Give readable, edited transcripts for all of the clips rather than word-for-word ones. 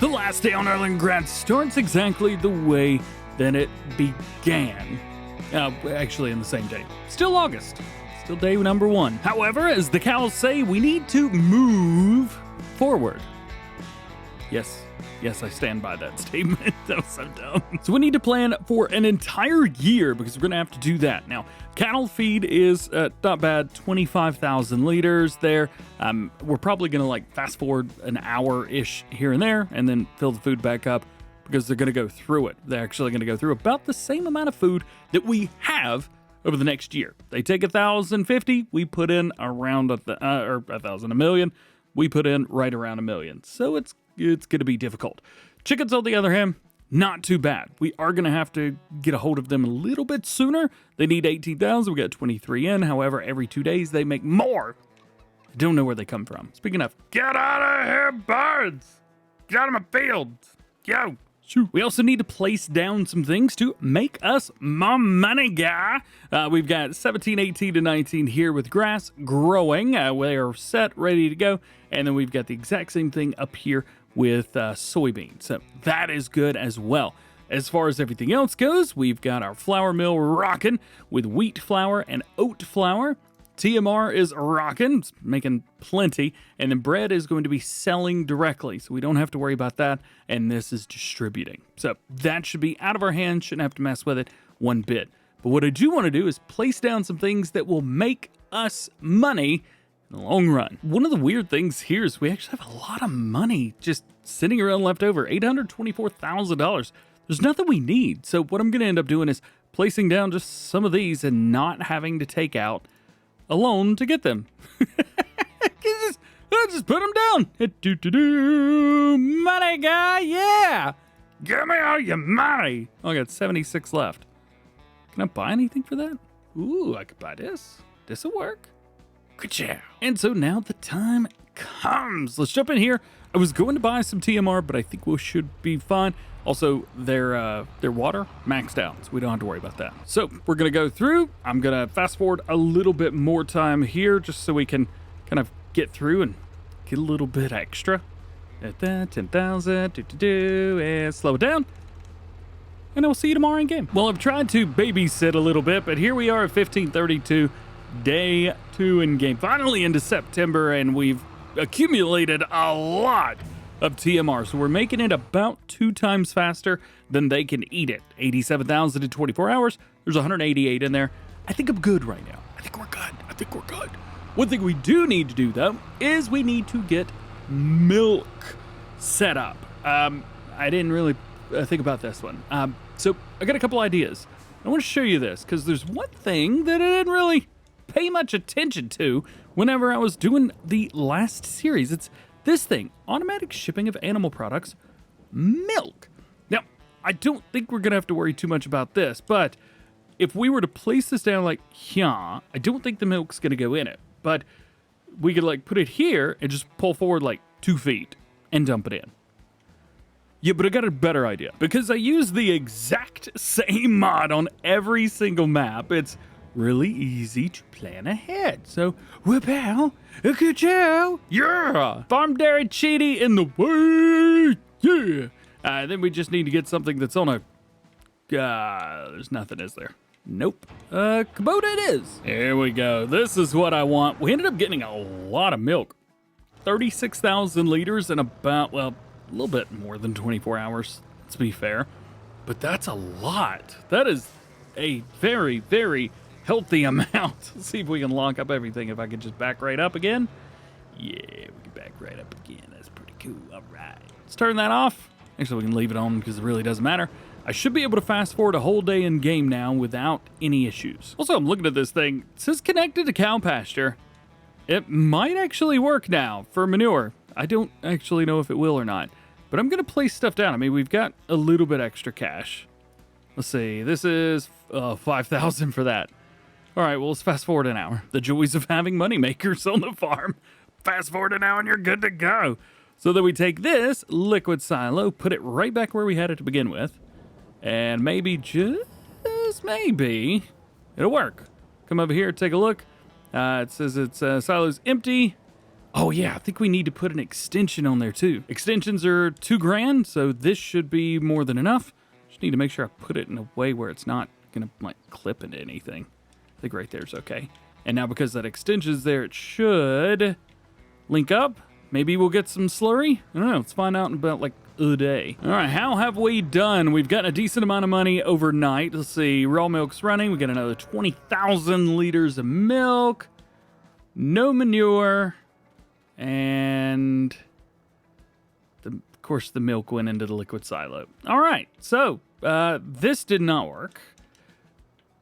The last day on Erlangrad starts exactly the way that it began. Actually, in the same day. Still August. Still day number 1. However, as the cows say, we need to move forward. Yes, I stand by that statement. That was so dumb. So we need to plan for an entire year because we're going to have to do that. Now, cattle feed is not bad, 25,000 liters there. We're probably going to fast forward an hour-ish here and there and then fill the food back up because they're going to go through it. They're actually going to go through about the same amount of food that we have over the next year. They take 1,050, we put in around a million. We put in right around 1 million. So it's going to be difficult. Chickens, on the other hand, not too bad. We are going to have to get a hold of them a little bit sooner. They need 18,000. We got 23 in. However, every 2 days they make more. I don't know where they come from. Speaking of, get out of here, birds. Get out of my field. Yo. Shoot. We also need to place down some things to make us more money, guy. We've got 17, 18, and 19 here with grass growing. They are set, ready to go. And then we've got the exact same thing up here with soybeans. So that is good as well. As far as everything else goes, we've got our flour mill rocking with wheat flour and oat flour. TMR is rocking, making plenty, and then bread is going to be selling directly, so we don't have to worry about that, and this is distributing. So that should be out of our hands, shouldn't have to mess with it one bit. But what I do want to do is place down some things that will make us money in the long run. One of the weird things here is we actually have a lot of money just sitting around left over, $824,000. There's nothing we need, so what I'm going to end up doing is placing down just some of these and not having to take out a loan to get them. just put them down. Money guy, yeah. Give me all your money. Oh, I got 76 left. Can I buy anything for that? Ooh, I could buy this. This'll work. Ka-chow. And so now the time comes. Let's jump in here. I was going to buy some TMR, but I think we should be fine. Also, their water maxed out, so we don't have to worry about that. So we're going to go through. I'm going to fast forward a little bit more time here just so we can kind of get through and get a little bit extra. 10,000, and slow it down. And I'll see you tomorrow in game. Well, I've tried to babysit a little bit, but here we are at 1532, day 2 in game. Finally into September, and we've accumulated a lot of TMR, so we're making it about 2 times faster than they can eat it. 87,000 in 24 hours. There's 188 in there. I think I'm good right now. I think we're good. One thing we do need to do, though, is we need to get milk set up. I didn't really think about this one. So I got a couple ideas. I want to show you this, because there's one thing that I didn't really pay much attention to whenever I was doing the last series. It's this thing, automatic shipping of animal products, milk. Now, I don't think we're going to have to worry too much about this, but if we were to place this down like here, I don't think the milk's going to go in it, but we could put it here and just pull forward 2 feet and dump it in. Yeah, but I got a better idea because I use the exact same mod on every single map. It's really easy to plan ahead. So, whoop-ow, a good job, yeah! Farm Dairy Cheaty in the way, yeah! Then we just need to get something that's on a... there's nothing, is there? Nope. Kubota it is. Here we go. This is what I want. We ended up getting a lot of milk. 36,000 liters in about, a little bit more than 24 hours, to be fair. But that's a lot. That is a very, very healthy amount. Let's see if we can lock up everything. If I could just back right up again. Yeah, we can back right up again. That's pretty cool. All right. Let's turn that off. Actually, we can leave it on because it really doesn't matter. I should be able to fast forward a whole day in game now without any issues. Also, I'm looking at this thing. It says connected to cow pasture. It might actually work now for manure. I don't actually know if it will or not. But I'm going to place stuff down. I mean, we've got a little bit extra cash. Let's see. This is 5,000 for that. All right, well, let's fast forward an hour. The joys of having money makers on the farm. Fast forward an hour and you're good to go. So then we take this liquid silo, put it right back where we had it to begin with, and maybe, just maybe, it'll work. Come over here, take a look. It says it's silo's empty. Oh yeah, I think we need to put an extension on there too. Extensions are $2,000, so this should be more than enough. Just need to make sure I put it in a way where it's not gonna like clip into anything. I think right there's okay. And now because that extension's there, it should link up. Maybe we'll get some slurry. I don't know, let's find out in about like a day. All right, how have we done? We've gotten a decent amount of money overnight. Let's see, raw milk's running. We got another 20,000 liters of milk. No manure. And of course the milk went into the liquid silo. All right, so this did not work.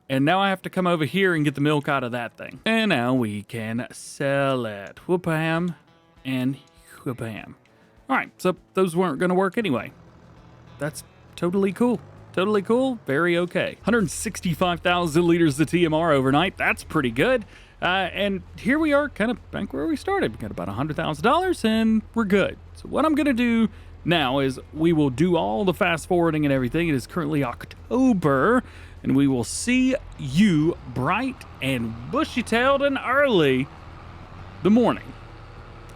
And now I have to come over here and get the milk out of that thing. And now we can sell it. Whoop-a-ham and whoop-a-ham. All right, so those weren't gonna work anyway. That's totally cool. Totally cool, very okay. 165,000 liters of TMR overnight. That's pretty good. And here we are kind of back where we started. We got about $100,000 and we're good. So what I'm gonna do now is we will do all the fast forwarding and everything. It is currently October and we will see you bright and bushy-tailed and early the morning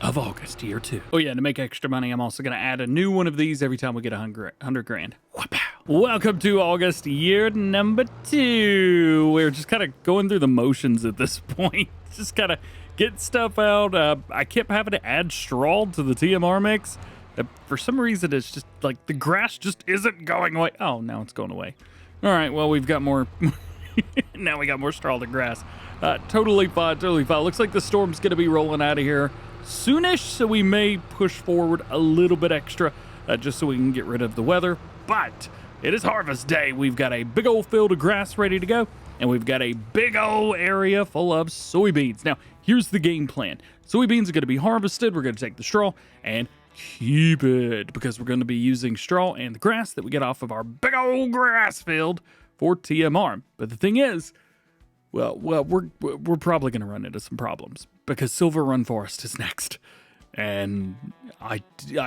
of August, year 2. Oh yeah, to make extra money, I'm also gonna add a new one of these every time we get 100 grand. Whoop-ow. Welcome to August, year number 2. We're just kind of going through the motions at this point. Just kind of get stuff out. I kept having to add straw to the TMR mix. For some reason, it's just like the grass just isn't going away. Oh, now it's going away. All right, well, we've got more. Now we got more straw than grass. Totally fine, totally fine. Looks like the storm's going to be rolling out of here soonish, so we may push forward a little bit extra just so we can get rid of the weather. But it is harvest day. We've got a big old field of grass ready to go, and we've got a big old area full of soybeans. Now, here's the game plan. Soybeans are going to be harvested. We're going to take the straw and keep it because we're going to be using straw and the grass that we get off of our big old grass field for TMR. But the thing is, well, we're probably going to run into some problems because Silver Run Forest is next. And I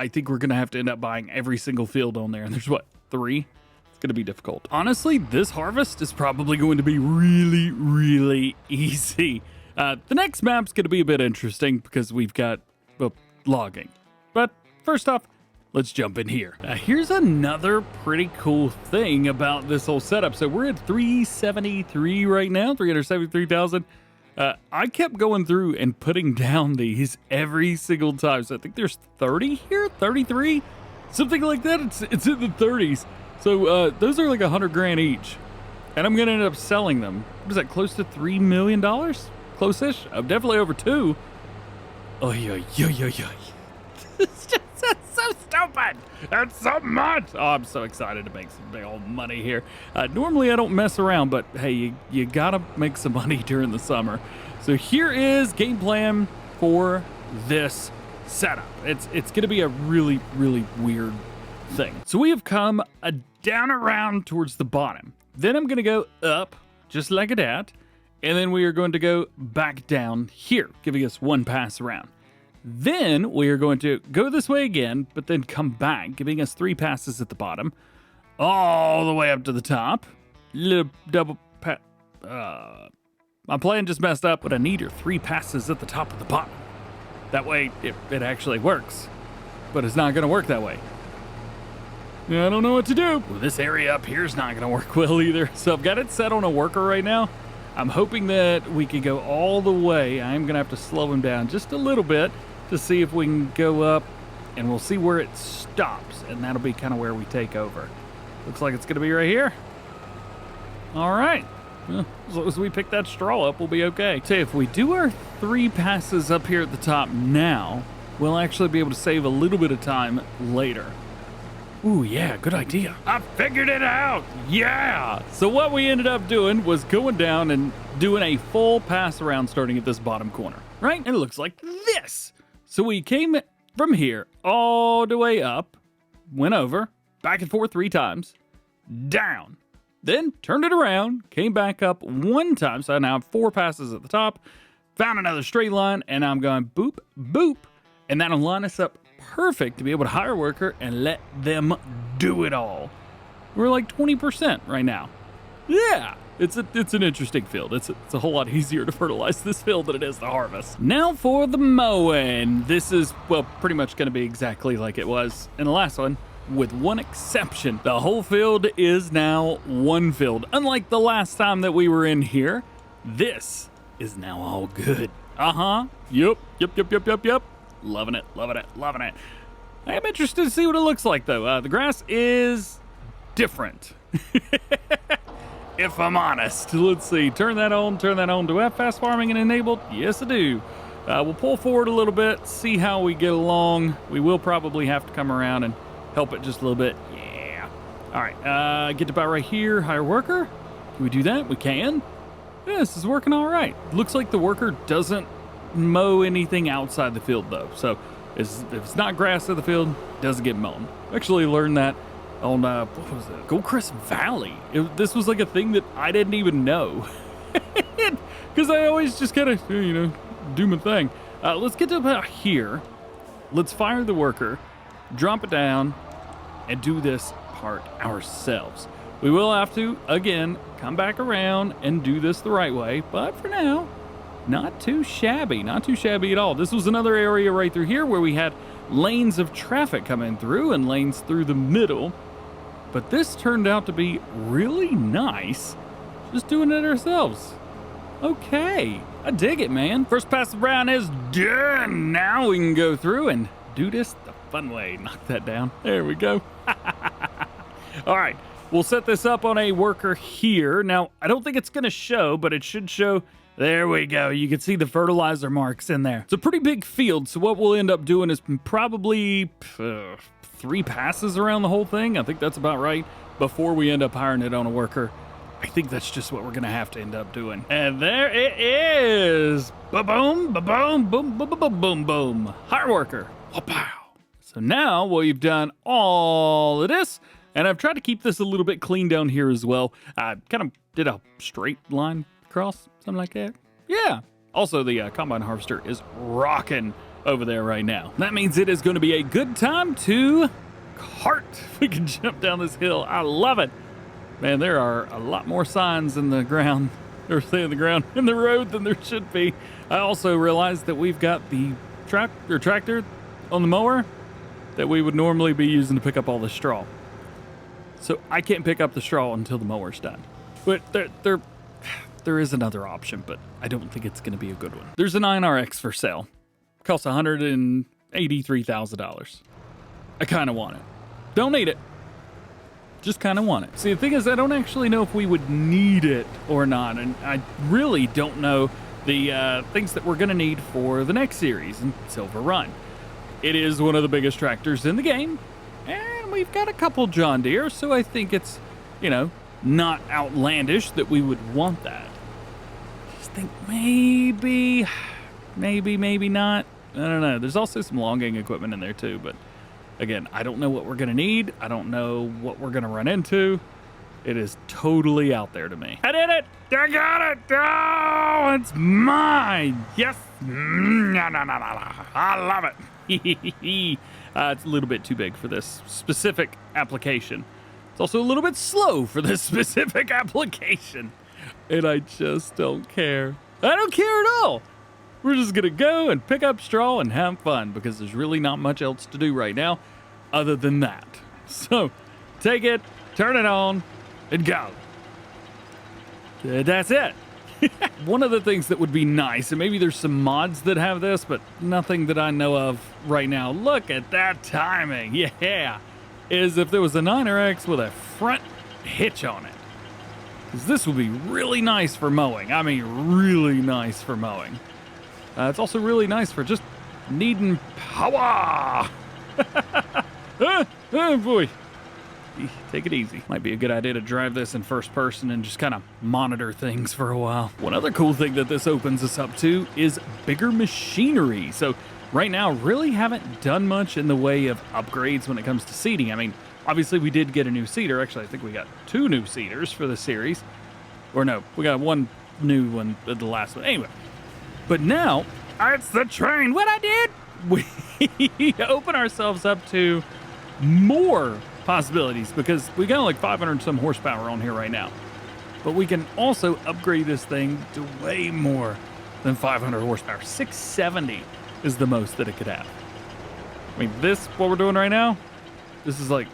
think we're going to have to end up buying every single field on there. And there's what, 3? It's going to be difficult. Honestly, this harvest is probably going to be really, really easy. The next map's going to be a bit interesting because we've got, well, logging. But first off, let's jump in here. Here's another pretty cool thing about this whole setup. So we're at 373 right now, 373,000. I kept going through and putting down these every single time. So I think there's 30 here, 33, something like that. It's in the 30s. So those are like 100 grand each. And I'm going to end up selling them. What is that, close to $3 million? Close-ish? Definitely over 2. Oh, yeah. That's so stupid. That's so much. Oh, I'm so excited to make some big old money here. Normally I don't mess around, but hey, you gotta make some money during the summer. So here is game plan for this setup. It's gonna be a really, really weird thing. So we have come down around towards the bottom. Then I'm gonna go up just like that. And then we are going to go back down here, giving us one pass around. Then we are going to go this way again, but then come back, giving us 3 passes at the bottom, all the way up to the top. Little double pat. My plan just messed up, but I need 3 passes at the top of the bottom. That way it actually works, but it's not going to work that way. I don't know what to do. Well, this area up here is not going to work well either. So I've got it set on a worker right now. I'm hoping that we can go all the way. I'm going to have to slow him down just a little bit to see if we can go up, and we'll see where it stops, and that'll be kind of where we take over. Looks like it's going to be right here. All right. Well, as long as we pick that straw up, we'll be okay. So if we do our 3 passes up here at the top now, we'll actually be able to save a little bit of time later. Ooh, yeah, good idea. I figured it out. Yeah. So what we ended up doing was going down and doing a full pass around starting at this bottom corner, right? And it looks like this. So we came from here all the way up, went over, back and forth 3 times, down, then turned it around, came back up 1 time. So I now have 4 passes at the top, found another straight line, and I'm going boop, boop, and that'll line us up perfect to be able to hire a worker and let them do it all. We're like 20% right now. Yeah, It's an interesting field. It's a whole lot easier to fertilize this field than it is to harvest. Now for the mowing. This is, well, pretty much going to be exactly like it was in the last one, with one exception. The whole field is now one field. Unlike the last time that we were in here, this is now all good. Yep. Loving it. I am interested to see what it looks like, though. The grass is different. If I'm honest. Let's see. Turn that on. Do I have fast farming and enabled? Yes, I do. We'll pull forward a little bit, see how we get along. We will probably have to come around and help it just a little bit. Yeah. All right. Get to about right here. Hire worker. Can we do that? We can. Yeah, this is working all right. Looks like the worker doesn't mow anything outside the field, though. So if it's not grass in the field, it doesn't get mown. Actually learned that on, what was it? Goldcrest Valley. This was like a thing that I didn't even know. Because I always just kind of, do my thing. Let's get to about here. Let's fire the worker, drop it down, and do this part ourselves. We will have to, again, come back around and do this the right way. But for now, not too shabby. Not too shabby at all. This was another area right through here where we had lanes of traffic coming through and lanes through the middle. But this turned out to be really nice. Just doing it ourselves. Okay, I dig it, man. First pass around is done. Now we can go through and do this the fun way. Knock that down. There we go. All right, we'll set this up on a worker here. Now, I don't think it's going to show, but it should show. There we go. You can see the fertilizer marks in there. It's a pretty big field, so what we'll end up doing is probably 3 passes around the whole thing. I think that's about right before we end up hiring it on a worker. I think that's just what we're going to have to end up doing. And there it is. Ba-boom, ba-boom, boom, boom, boom, boom, boom. Hire worker. Wow. So now we've done all of this, and I've tried to keep this a little bit clean down here as well. I kind of did a straight line across, something like that. Yeah. Also, the combine harvester is rocking over there right now. That means it is going to be a good time to cart. We can jump down this hill. I love it. Man, there are a lot more signs in the ground, or say in the ground, in the road than there should be. I also realized that we've got the tractor on the mower that we would normally be using to pick up all the straw. So I can't pick up the straw until the mower's done. But there is another option, but I don't think it's going to be a good one. There's a 9RX for sale. Costs $183,000. I kind of want it. Don't need it. Just kind of want it. See, the thing is, I don't actually know if we would need it or not, and I really don't know the things that we're going to need for the next series in Silver Run. It is one of the biggest tractors in the game, and we've got a couple John Deere, so I think it's, not outlandish that we would want that. Just think maybe not. I don't know. There's also some logging equipment in there too, but again, I don't know what we're going to need. I don't know what we're going to run into. It is totally out there to me. I did it! I got it! Oh, it's mine! Yes! I love it! It's a little bit too big for this specific application. It's also a little bit slow for this specific application. And I just don't care. I don't care at all! We're just going to go and pick up straw and have fun because there's really not much else to do right now other than that. So, take it, turn it on, and go. That's it. One of the things that would be nice, and maybe there's some mods that have this, but nothing that I know of right now. Look at that timing. Yeah. Is if there was a 9RX with a front hitch on it. Because this would be really nice for mowing. I mean, really nice for mowing. It's also really nice for just needing power. Oh boy. Take it easy. Might be a good idea to drive this in first person and just kind of monitor things for a while. One other cool thing that this opens us up to is bigger machinery. So right now, really haven't done much in the way of upgrades when it comes to seeding. I mean, obviously we did get a new seeder. Actually, I think we got 2 new seeders for the series. Or no, we got 1 new one at the last one. Anyway. But now, it's the train. What I did, we open ourselves up to more possibilities because we got like 500 some horsepower on here right now. but we can also upgrade this thing to way more than 500 horsepower. 670 is the most that it could have. I mean, what we're doing right now, this is like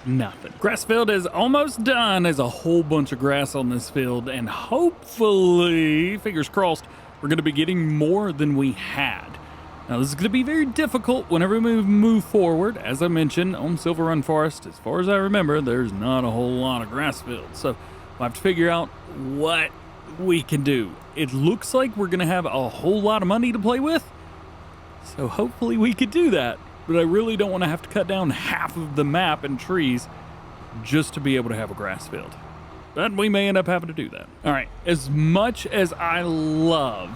nothing. Grass field is almost done. There's a whole bunch of grass on this field, and hopefully, fingers crossed, we're going to be getting more than we had. Now, this is going to be very difficult whenever we move forward. As I mentioned, on Silver Run Forest, as far as I remember, there's not a whole lot of grass fields. So we'll have to figure out what we can do. It looks like we're going to have a whole lot of money to play with. So hopefully we could do that. But I really don't want to have to cut down half of the map and trees just to be able to have a grass field. But we may end up having to do that. All right, as much as I love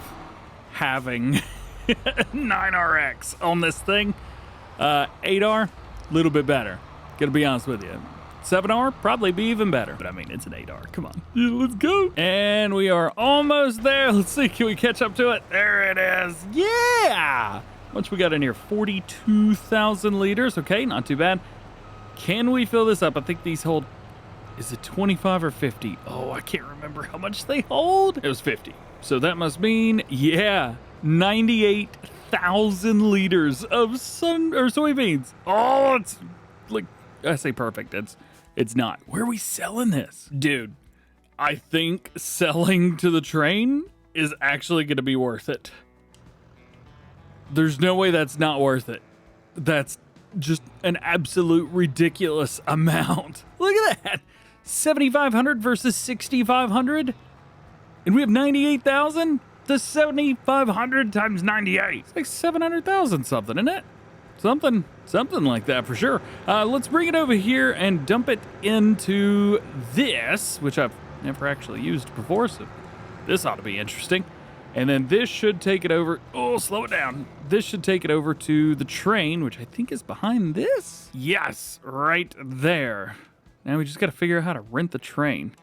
having 9RX on this thing, 8R, a little bit better. Gotta be honest with you. 7R, probably be even better. But I mean, it's an 8R, come on. Yeah, let's go. And we are almost there. Let's see, can we catch up to it? There it is, yeah! Much we got in here, 42,000 liters. Okay, not too bad. Can we fill this up? I think these hold, is it 25 or 50? Oh, I can't remember how much they hold. It was 50. So that must mean, yeah, 98,000 liters of soybeans. Oh, it's like, I say perfect. It's not. Where are we selling this? Dude, I think selling to the train is actually going to be worth it. There's no way that's not worth it. That's just an absolute ridiculous amount. Look at that. 7,500 versus 6,500. And we have 98,000? The 7,500 times 98. It's like 700,000 something, isn't it? Something like that for sure. Let's bring it over here and dump it into this, which I've never actually used before, so this ought to be interesting. And then this should take it over. Oh, slow it down. This should take it over to the train, which I think is behind this. Yes, right there. Now we just got to figure out how to rent the train.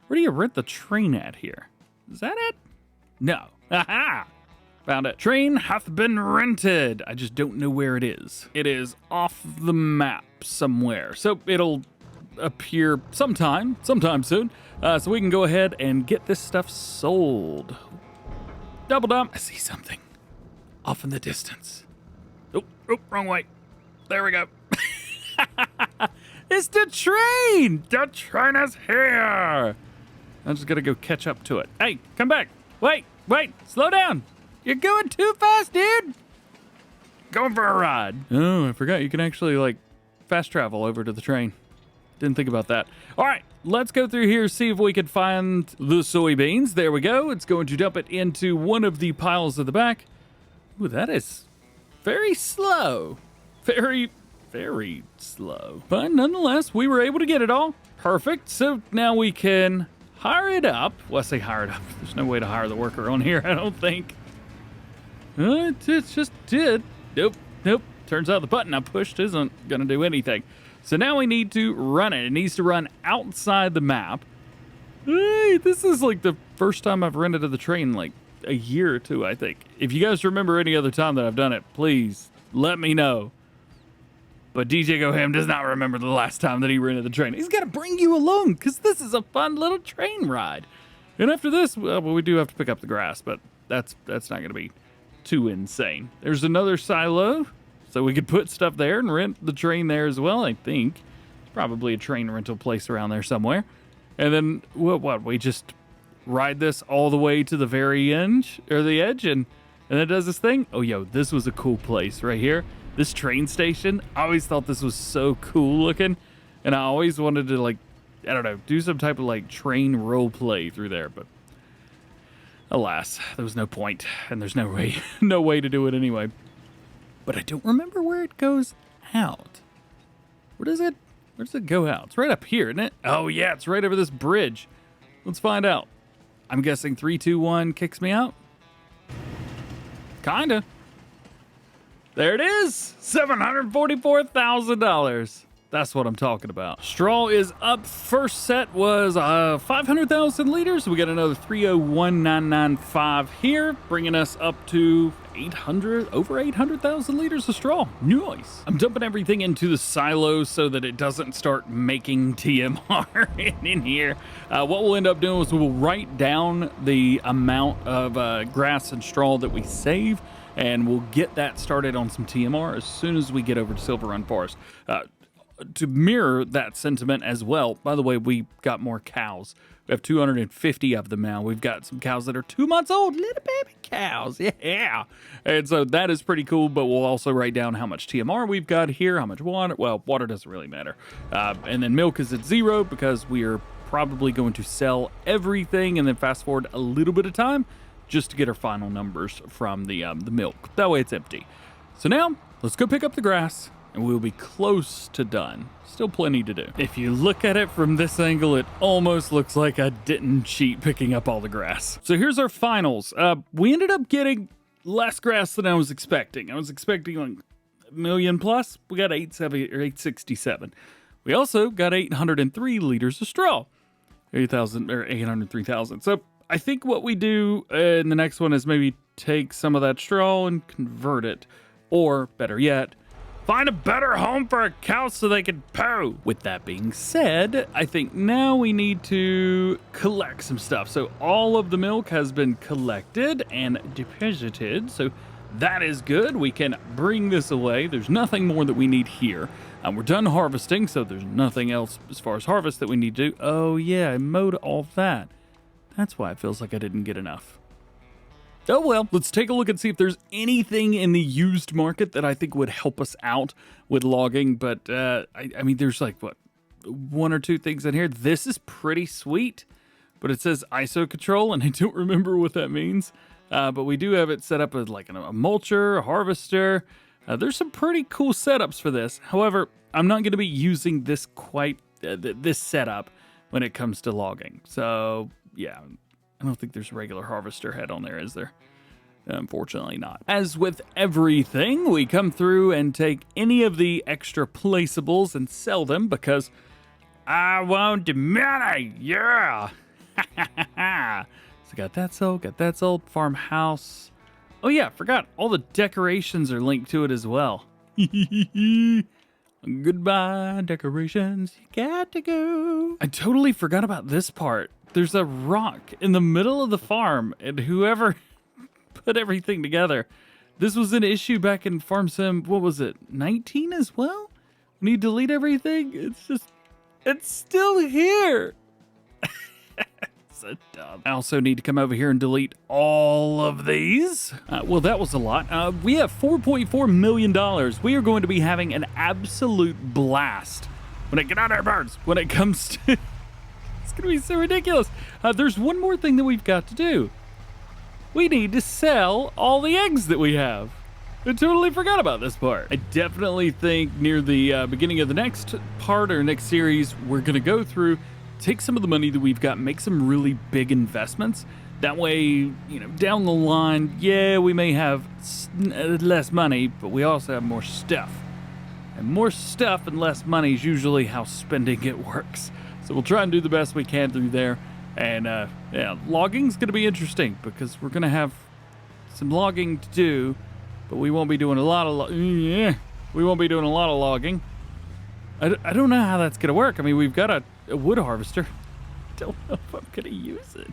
Where do you rent the train at here? Is that it? No. Aha! Found it. Train hath been rented. I just don't know where it is. It is off the map somewhere. So it'll appear sometime soon. So we can go ahead and get this stuff sold. Double dump. I see something off in the distance. Oh, wrong way. There we go. It's the train. The train is here. I'm just gonna go catch up to it. Hey, come back. Wait, slow down. You're going too fast, dude. Going for a ride. Oh, I forgot you can actually like fast travel over to the train. Didn't think about that. All right, let's go through here, see if we can find the soybeans. There we go. It's going to dump it into one of the piles at the back. Ooh, that is very slow. Very, very slow. But nonetheless, we were able to get it all. Perfect. So now we can hire it up. Well, I say hire it up. There's no way to hire the worker on here, I don't think. It just did. Nope. Turns out the button I pushed isn't going to do anything. So now we need to run it. It needs to run outside the map. Hey, this is like the first time I've rented the train in like a year or two, I think. If you guys remember any other time that I've done it, please let me know. But DjGoHam does not remember the last time that he rented the train. He's got to bring you along because this is a fun little train ride. And after this, well, we do have to pick up the grass, but that's not going to be too insane. There's another silo. So we could put stuff there and rent the train there as well, I think. There's probably a train rental place around there somewhere. And then, what, we just ride this all the way to the very end, or the edge, and it does this thing? Oh, yo, this was a cool place right here. This train station, I always thought this was so cool looking. And I always wanted to, like, I don't know, do some type of, like, train role play through there. But alas, there was no point, and there's no way to do it anyway. But I don't remember where it goes out. Where does it go out? It's right up here, isn't it? Oh, yeah, it's right over this bridge. Let's find out. I'm guessing 3, 2, 1 kicks me out. Kinda. There it is. $744,000. That's what I'm talking about. Straw is up. First set was 500,000 liters. We got another 301,995 here, bringing us up to over 800,000 liters of straw. Nice. I'm dumping everything into the silo so that it doesn't start making TMR in here. What we'll end up doing is we'll write down the amount of grass and straw that we save, and we'll get that started on some TMR as soon as we get over to Silver Run Forest. To mirror that sentiment as well, by the way, we got more cows. We have 250 of them now. We've got some cows that are 2 months old, little baby cows. Yeah. And so that is pretty cool, but we'll also write down how much TMR we've got here, how much water. Well, water doesn't really matter. And then milk is at 0 because we are probably going to sell everything and then fast forward a little bit of time just to get our final numbers from the milk. That way it's empty. So now let's go pick up the grass, and we'll be close to done. Still plenty to do. If you look at it from this angle, it almost looks like I didn't cheat picking up all the grass. So here's our finals. We ended up getting less grass than I was expecting. I was expecting like 1 million plus. We got 867. We also got 803 liters of straw. 803,000. So I think what we do in the next one is maybe take some of that straw and convert it. Or better yet, find a better home for a cow so they can poo. With that being said, I think now we need to collect some stuff. So all of the milk has been collected and deposited. So that is good. We can bring this away. There's nothing more that we need here. We're done harvesting, so there's nothing else as far as harvest that we need to do. Oh yeah, I mowed all that. That's why it feels like I didn't get enough. Oh well, let's take a look and see if there's anything in the used market that I think would help us out with logging. But I mean, there's like, what, 1 or 2 things in here. This is pretty sweet, but it says ISO control, and I don't remember what that means. But we do have it set up as like a mulcher, a harvester. There's some pretty cool setups for this. However, I'm not going to be using this this setup when it comes to logging. So yeah, I don't think there's a regular harvester head on there, is there? Unfortunately not. As with everything, we come through and take any of the extra placeables and sell them because I want the money, yeah! So got that sold, farmhouse. Oh yeah, forgot, all the decorations are linked to it as well. Goodbye, decorations, you got to go. I totally forgot about this part. There's a rock in the middle of the farm, and whoever put everything together, this was an issue back in Farm Sim, what was it, 19 as well? When you delete everything, it's still here. So dumb. I also need to come over here and delete all of these. Well, that was a lot. We have $4.4 million. We are going to be having an absolute blast get out of there, birds, when it comes to... It's going to be so ridiculous. There's one more thing that we've got to do. We need to sell all the eggs that we have. I totally forgot about this part. I definitely think near the beginning of the next part or next series, we're going to go through, take some of the money that we've got, make some really big investments. That way, you know, down the line, yeah, we may have less money, but we also have more stuff. And more stuff and less money is usually how spending it works. So we'll try and do the best we can through there. And yeah, logging's going to be interesting because we're going to have some logging to do, but we won't be doing a lot of logging. I don't know how that's going to work. I mean, we've got a wood harvester. I don't know if I'm going to use it.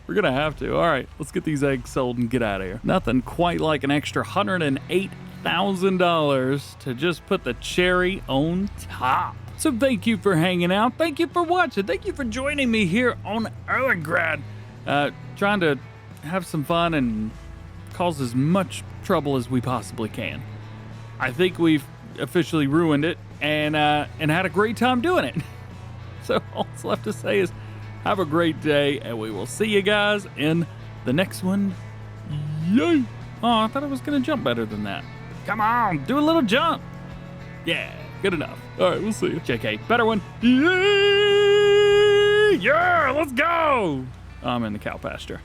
We're going to have to. All right, let's get these eggs sold and get out of here. Nothing quite like an extra $108,000 to just put the cherry on top. So thank you for hanging out. Thank you for watching. Thank you for joining me here on Erlengrad. Trying to have some fun and cause as much trouble as we possibly can. I think we've officially ruined it and had a great time doing it. So all that's left to say is have a great day, and we will see you guys in the next one. Yay! Oh, I thought I was going to jump better than that. Come on, do a little jump. Yeah, good enough. All right, we'll see you. JK, better one. Yay! Yeah, let's go! I'm in the cow pasture.